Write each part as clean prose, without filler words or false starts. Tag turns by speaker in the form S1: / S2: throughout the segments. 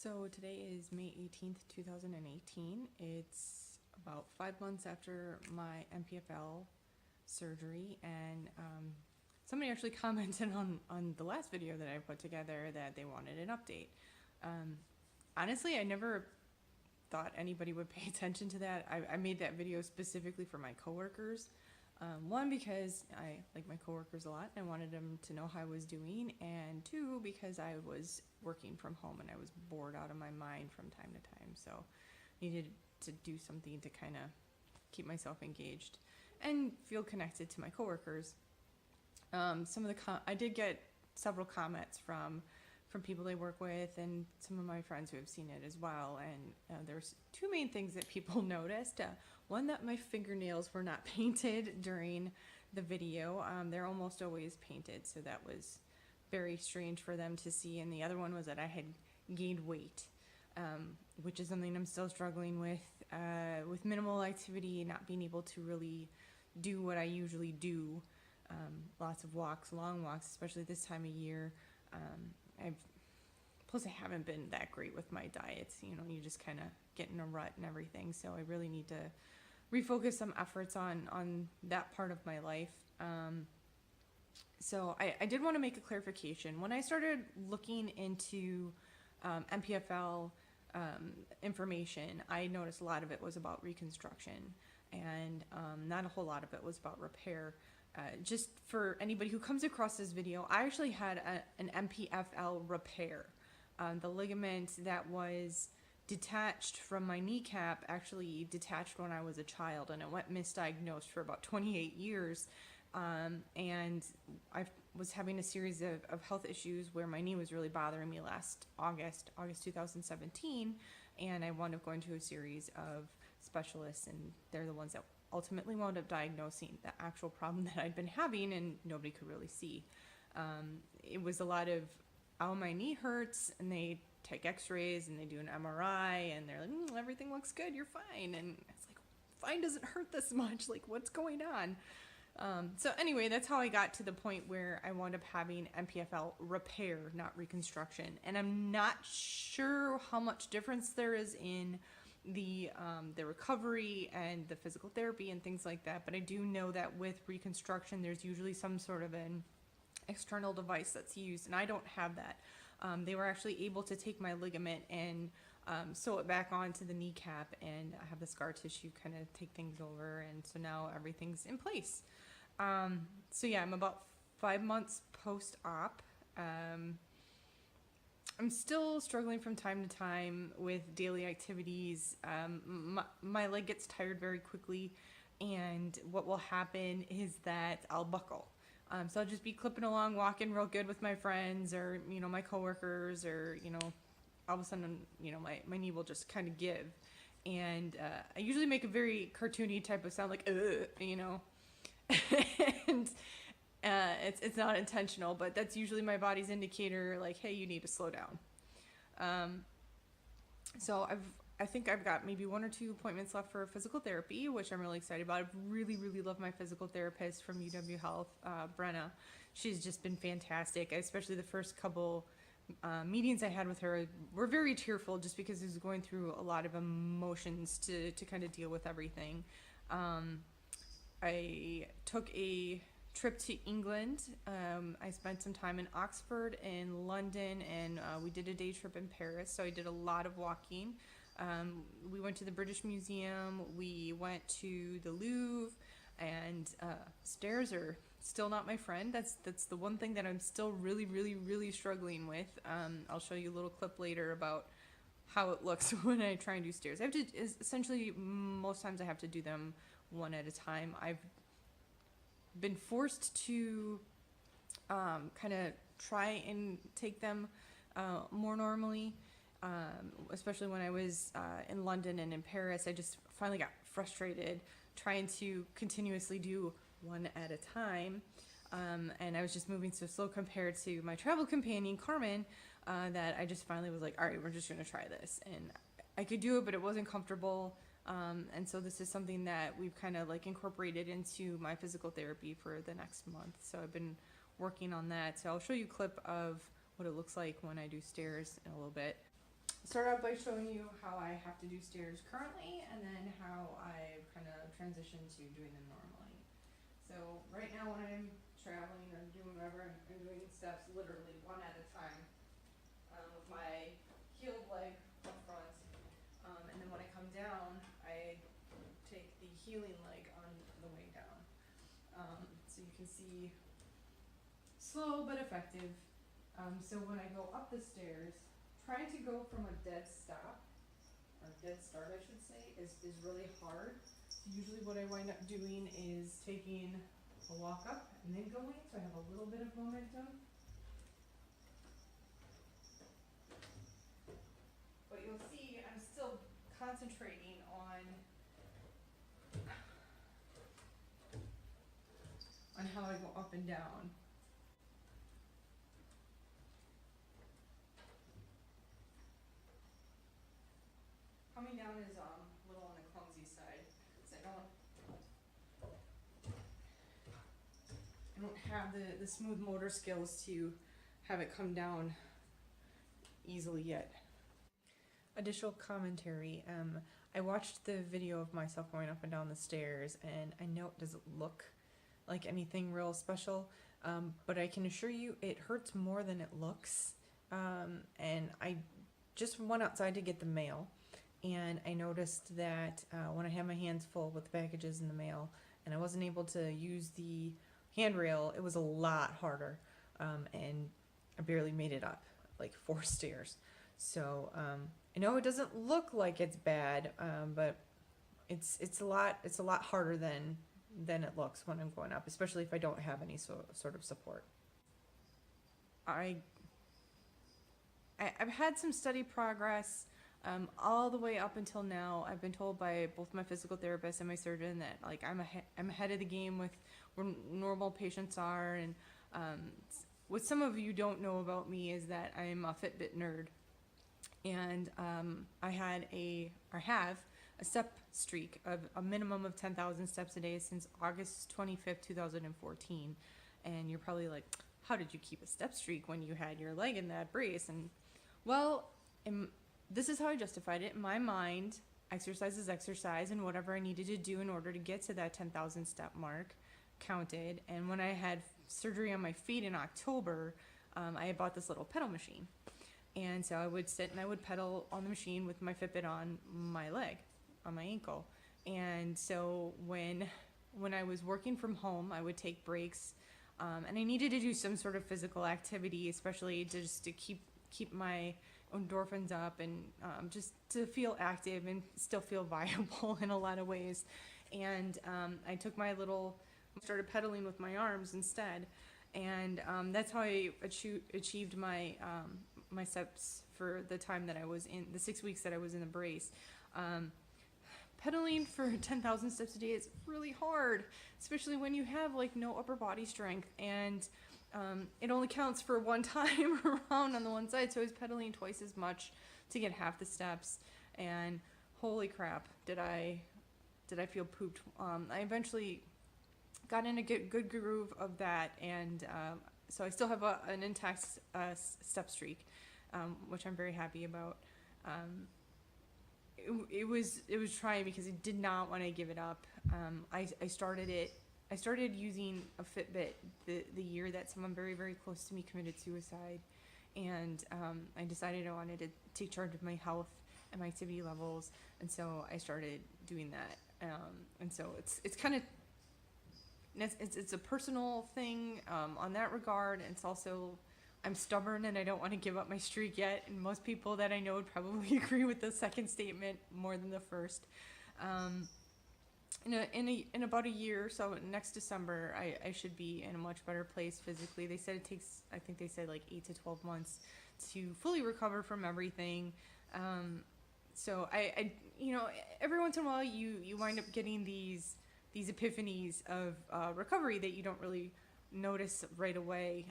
S1: So today is May 18th, 2018. It's about 5 months after my MPFL surgery, and somebody actually commented on the last video that I put together that they wanted an update. Um, Honestly, I never thought anybody would pay attention to that. I made that video specifically for my coworkers. One, because I like my coworkers a lot and I wanted them to know how I was doing, and two, because I was working from home and I was bored out of my mind from time to time, so needed to do something to kind of keep myself engaged and feel connected to my coworkers. Some of the I did get several comments from people they work with and some of my friends who have seen it as well. And there's two main things that people noticed. One, that my fingernails were not painted during the video. They're almost always painted, so that was very strange for them to see. And the other one was that I had gained weight, which is something I'm still struggling with minimal activity, not being able to really do what I usually do. Lots of walks, long walks, especially this time of year. Plus I haven't been that great with my diets. You just kind of get in a rut and everything. So I really need to refocus some efforts on that part of my life. So I did want to make a clarification. When I started looking into MPFL information, I noticed a lot of it was about reconstruction, and not a whole lot of it was about repair. Just for anybody who comes across this video, I actually had an MPFL repair. The ligament that was detached from my kneecap actually detached when I was a child, and it went misdiagnosed for about 28 years. And I was having a series of health issues where my knee was really bothering me last August 2017, and I wound up going to a series of specialists, and they're the ones that ultimately wound up diagnosing the actual problem that I'd been having and nobody could really see. It was a lot of, oh, my knee hurts, and they take x-rays and they do an MRI and they're like, everything looks good, you're fine. And it's like, fine doesn't hurt this much, like what's going on? So anyway, that's how I got to the point where I wound up having MPFL repair, not reconstruction. And I'm not sure how much difference there is in the recovery and the physical therapy and things like that, but I do know that with reconstruction there's usually some sort of an external device that's used, and I don't have that. They were actually able to take my ligament and sew it back onto the kneecap, and I have the scar tissue kind of take things over, and so now everything's in place. So yeah, I'm about 5 months post-op. I'm still struggling from time to time with daily activities. My leg gets tired very quickly, and what will happen is that I'll buckle. So I'll just be clipping along, walking real good with my friends or, my coworkers, or, all of a sudden, my knee will just kind of give. And I usually make a very cartoony type of sound, like, and it's not intentional, but that's usually my body's indicator, like, hey, you need to slow down. So I think I've got maybe 1 or 2 appointments left for physical therapy, which I'm really excited about. I've really, really loved my physical therapist from UW Health, Brenna. She's just been fantastic, especially the first couple meetings I had with her were very tearful, just because I was going through a lot of emotions to kind of deal with everything. I took a trip to England. I spent some time in Oxford and London, and we did a day trip in Paris, so I did a lot of walking. We went to the British Museum, we went to the Louvre, and stairs are still not my friend. That's the one thing that I'm still really, really, really struggling with. I'll show you a little clip later about how it looks when I try and do stairs. I have to, essentially, most times I have to do them one at a time. I've been forced to kind of try and take them more normally, especially when I was in London and in Paris. I just finally got frustrated trying to continuously do one at a time, and I was just moving so slow compared to my travel companion Carmen, that I just finally was like, all right, we're just going to try this. And I could do it, but it wasn't comfortable. And so this is something that we've kind of like incorporated into my physical therapy for the next month. So I've been working on that. So I'll show you a clip of what it looks like when I do stairs in a little bit. start out by showing you how I have to do stairs currently, and then how I kind of transition to doing them normally. So right now when I'm traveling or doing whatever, I'm doing steps literally one at a time, with my heeled leg up front. And then when I come down, I take the healing leg on the way down. So you can see, slow but effective. So when I go up the stairs, trying to go from a dead stop, or dead start I should say, is really hard. So usually what I wind up doing is taking a walk up and then going, so I have a little bit of momentum. But you'll see I'm still concentrating on how I go up and down. Coming down is a little on the clumsy side, because I don't have the smooth motor skills to have it come down easily yet. Additional commentary. I watched the video of myself going up and down the stairs, and I know it doesn't look like anything real special, but I can assure you it hurts more than it looks. And I just went outside to get the mail, and I noticed that when I had my hands full with the packages in the mail and I wasn't able to use the handrail, it was a lot harder, and I barely made it up, like 4 stairs. So I know it doesn't look like it's bad, but it's a lot harder than it looks when I'm going up, especially if I don't have any sort of support. I've had some steady progress. All the way up until now. I've been told by both my physical therapist and my surgeon that like I'm ahead of the game with where normal patients are. And what some of you don't know about me is that I'm a Fitbit nerd, and I have a step streak of a minimum of 10,000 steps a day since August 25th, 2014. And you're probably like, how did you keep a step streak when you had your leg in that brace? And well, this is how I justified it. In my mind, exercise is exercise, and whatever I needed to do in order to get to that 10,000 step mark counted. And when I had surgery on my feet in October, I had bought this little pedal machine. And so I would sit and I would pedal on the machine with my Fitbit on my leg, on my ankle. And so when I was working from home, I would take breaks, and I needed to do some sort of physical activity, especially just to keep my endorphins up, and just to feel active and still feel viable in a lot of ways. And I took started pedaling with my arms instead, and that's how I achieved my my steps for the time that I was in the 6 weeks that I was in the brace. Pedaling for 10,000 steps a day is really hard, especially when you have like no upper body strength, and it only counts for one time around on the one side, so I was pedaling twice as much to get half the steps, and holy crap, did I feel pooped. I eventually got in a good groove of that, and so I still have an intact step streak, which I'm very happy about. It was trying because I did not want to give it up. I started using a Fitbit the year that someone very, very close to me committed suicide, and I decided I wanted to take charge of my health and my activity levels, and so I started doing that. And so it's kind of it's a personal thing on that regard. And it's also, I'm stubborn and I don't want to give up my streak yet, and most people that I know would probably agree with the second statement more than the first. In about a year, so next December, I should be in a much better place physically. They said it takes, I think they said like 8 to 12 months to fully recover from everything. So I every once in a while you wind up getting these epiphanies of recovery that you don't really notice right away.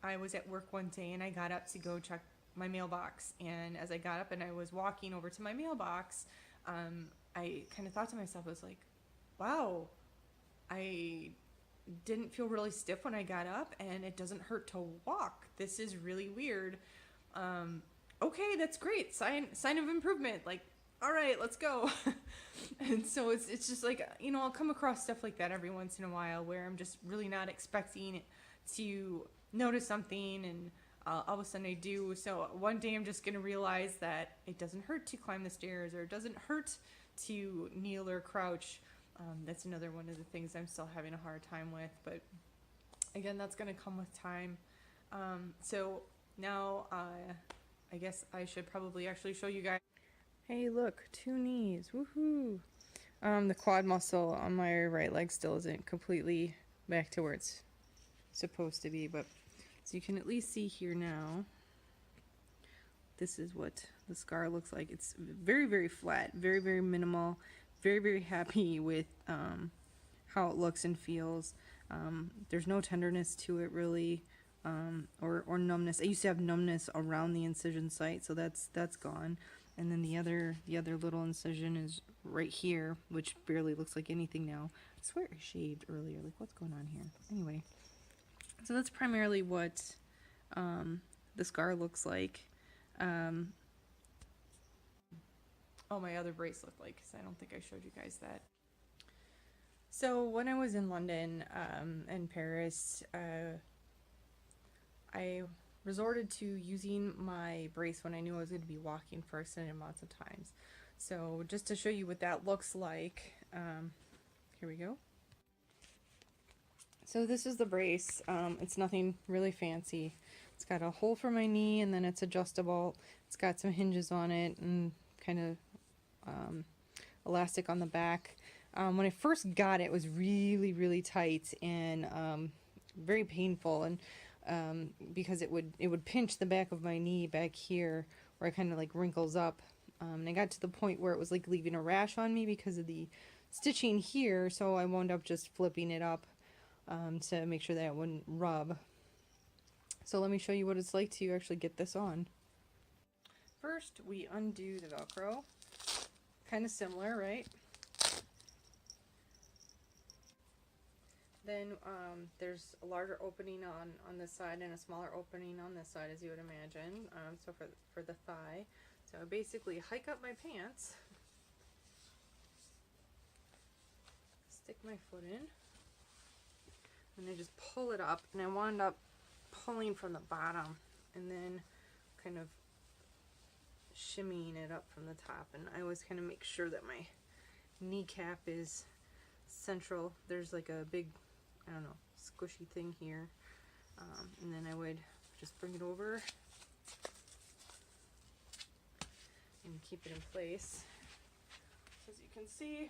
S1: I was at work one day and I got up to go check my mailbox, and as I got up and I was walking over to my mailbox, I kind of thought to myself, I was like, wow, I didn't feel really stiff when I got up, and it doesn't hurt to walk. This is really weird. okay, that's great. Sign of improvement. Like, all right, let's go. And so it's just like, I'll come across stuff like that every once in a while where I'm just really not expecting to notice something, and all of a sudden I do. So one day I'm just gonna realize that it doesn't hurt to climb the stairs, or it doesn't hurt to kneel or crouch. That's another one of the things I'm still having a hard time with, but again, that's gonna come with time. So now I guess I should probably actually show you guys. Hey, look, 2 knees, woohoo! The quad muscle on my right leg still isn't completely back to where it's supposed to be, but so you can at least see here now. This is what the scar looks like. It's very, very flat, very, very minimal, very, very happy with how it looks and feels. There's no tenderness to it really, or numbness. I used to have numbness around the incision site, so that's gone. And then the other little incision is right here, which barely looks like anything now. I swear I shaved earlier. Like, what's going on here? Anyway, so that's primarily what the scar looks like. Oh, my other brace looked like, because I don't think I showed you guys that. So when I was in London and Paris, I resorted to using my brace when I knew I was going to be walking for extended amounts of times. So just to show you what that looks like, here we go. So this is the brace. It's nothing really fancy. It's got a hole for my knee, and then it's adjustable. It's got some hinges on it and kind of elastic on the back. When I first got it, it was really, really tight and very painful, and because it would pinch the back of my knee back here, where it kind of like wrinkles up. And I got to the point where it was like leaving a rash on me because of the stitching here, so I wound up just flipping it up to make sure that it wouldn't rub. So let me show you what it's like to actually get this on. First, we undo the Velcro. Kind of similar, right? Then there's a larger opening on this side and a smaller opening on this side, as you would imagine. So for the thigh. So I basically hike up my pants, stick my foot in, and I just pull it up, and I wound up pulling from the bottom and then kind of shimmying it up from the top. And I always kind of make sure that my kneecap is central. There's like a big, I don't know, squishy thing here, and then I would just bring it over and keep it in place. As you can see,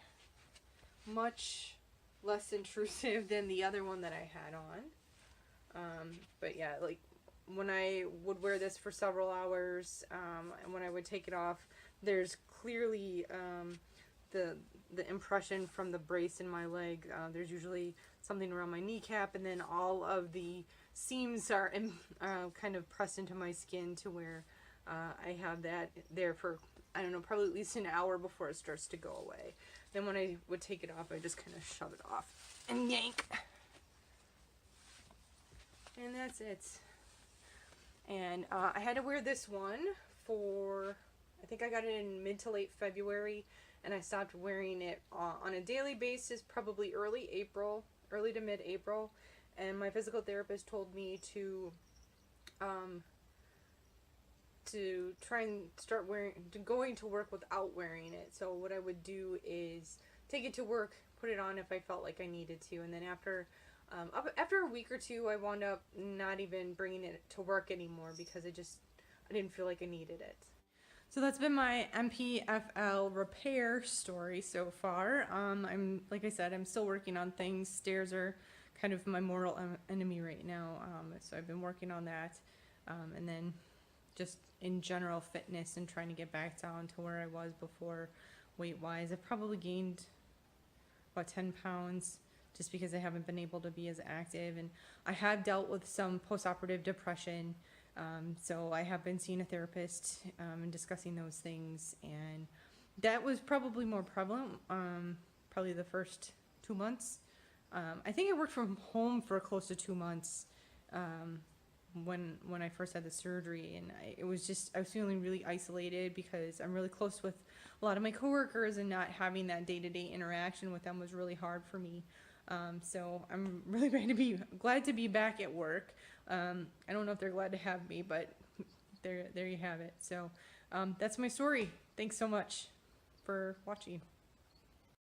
S1: much less intrusive than the other one that I had on. But yeah, like when I would wear this for several hours, and when I would take it off, there's clearly the impression from the brace in my leg. There's usually something around my kneecap, and then all of the seams are kind of pressed into my skin to where I have that there for, I don't know, probably at least an hour before it starts to go away. Then when I would take it off, I just kind of shove it off and yank. And that's it. And I had to wear this one for, I think I got it in mid to late February, and I stopped wearing it on a daily basis probably early to mid-April. And my physical therapist told me to try and start going to work without wearing it. So what I would do is take it to work, put it on if I felt like I needed to, and then after a week or two, I wound up not even bringing it to work anymore because I didn't feel like I needed it. So that's been my MPFL repair story so far. Like I said, I'm still working on things. Stairs are kind of my mortal enemy right now, so I've been working on that, and then just in general fitness and trying to get back down to where I was before weight-wise. I've probably gained about 10 pounds just because I haven't been able to be as active, and I have dealt with some post-operative depression, so I have been seeing a therapist and discussing those things, and that was probably more prevalent probably the first 2 months. I think I worked from home for close to 2 months, when I first had the surgery, and I was feeling really isolated because I'm really close with a lot of my coworkers, and not having that day-to-day interaction with them was really hard for me. So I'm really glad to be back at work. I don't know if they're glad to have me, but there you have it. So that's my story. Thanks so much for watching.